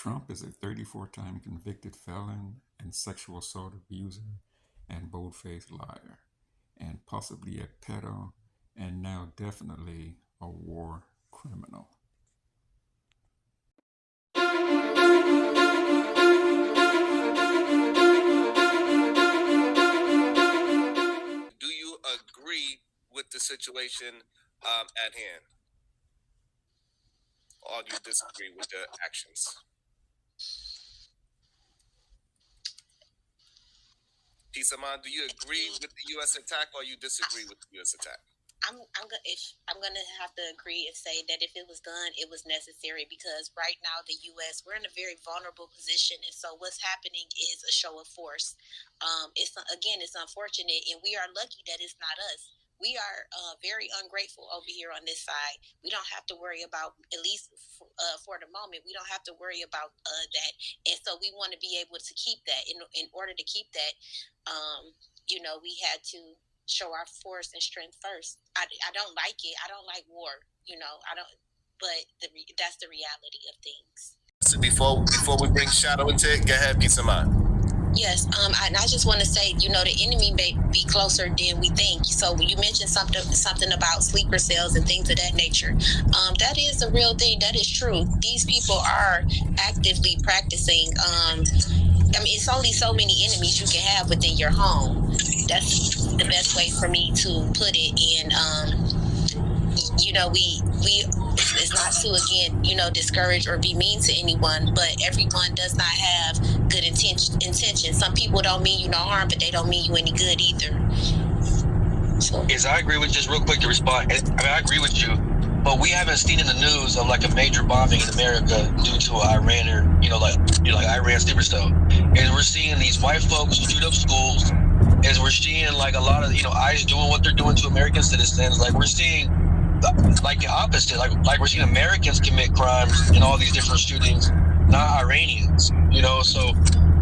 Trump is a 34-time convicted felon and sexual assault abuser and bold-faced liar, and possibly a pedo, and now definitely a war criminal. Do you agree with the situation at hand? Or do you disagree with the actions? Peace of mind, do you agree with the U.S. attack or you disagree with the U.S. attack? I'm gonna have to agree and say that if it was done, it was necessary, because right now the U.S., we're in a very vulnerable position, and so what's happening is a show of force. It's unfortunate, and we are lucky that it's not us. We are very ungrateful over here on this side. We don't have to worry about, at least for the moment, we don't have to worry about that, and so we want to be able to keep that. In order to keep that, we had to show our force and strength first. I don't like it. I don't like war. I don't. But that's the reality of things. So before we bring Shadow into it, go ahead, peace of mind. Yes, I just want to say, the enemy may be closer than we think. So you mentioned something about sleeper cells and things of that nature. That is a real thing. That is true. These people are actively practicing. It's only so many enemies you can have within your home. That's the best way for me to put it. And it's not to, again, discourage or be mean to anyone, but everyone does not have good intention. Some people don't mean you no harm, but they don't mean you any good either. So. Yes, I agree with, just real quick to respond. I agree with you, but we haven't seen in the news of like a major bombing in America due to Iran or, like Iran sleeper cell. And we're seeing these white folks shoot up schools, as we're seeing like a lot of, ICE doing what they're doing to American citizens. Like we're seeing like the opposite, like we're seeing Americans commit crimes in all these different shootings, not Iranians, so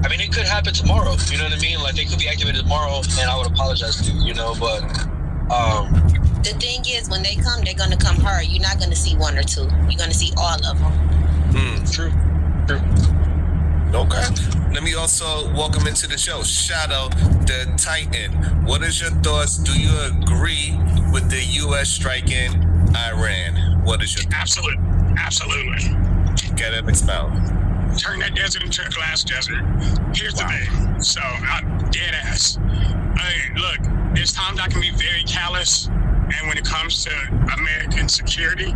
it could happen tomorrow, you know what I mean? Like they could be activated tomorrow and I would apologize to you, but the thing is, when they come, they're going to come hard. You're not going to see one or two. You're going to see all of them. True. Okay. Let me also welcome into the show Shadow, the Titan. What is your thoughts? Do you agree with the U.S. striking Iran? What is your thoughts? Absolutely. Get it, expound. Turn that desert into a glass desert. Here's the thing. So, I'm dead ass. Look, there's times I can be very callous, and when it comes to American security,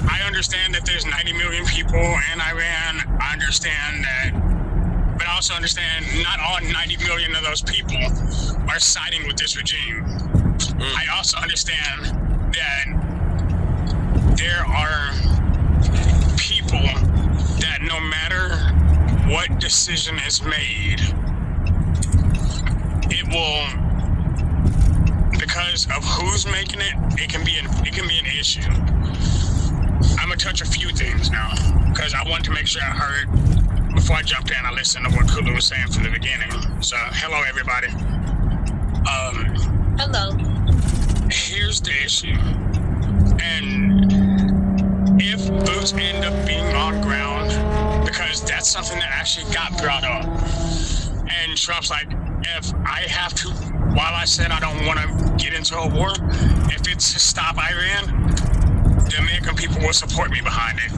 I understand that there's 90 million people in Iran. I understand that, but I also understand not all 90 million of those people are siding with this regime. I also understand that there are people that no matter what decision is made, it will, because of who's making it, it can be an issue. I'm gonna touch a few things now because I wanted to make sure I heard before I jumped in. I listened to what Kulu was saying from the beginning. So hello everybody. Hello. Here's the issue, and if boots end up being on ground, because that's something that actually got brought up, and Trump's like, if I have to, while I said I don't want to get into a war, if it's to stop Iran, the American people will support me behind it,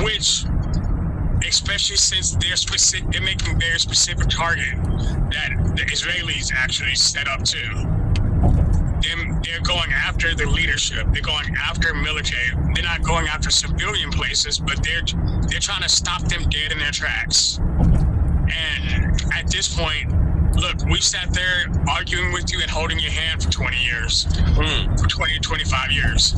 which, especially since they're making very specific target that the Israelis actually set up too. They're going after the leadership. They're going after military. They're not going after civilian places, but they're trying to stop them dead in their tracks. And at this point, look, we sat there arguing with you and holding your hand for 20 years, for 20 or 25 years.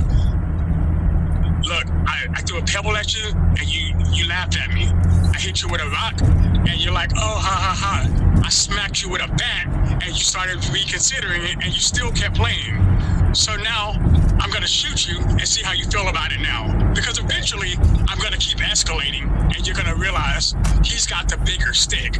Look, I threw a pebble at you and you laughed at me. I hit you with a rock and you're like, oh, ha, ha, ha. I smacked you with a bat and you started reconsidering it and you still kept playing. So now I'm going to shoot you and see how you feel about it now. Because eventually I'm going to keep escalating and you're going to realize he's got the bigger stick.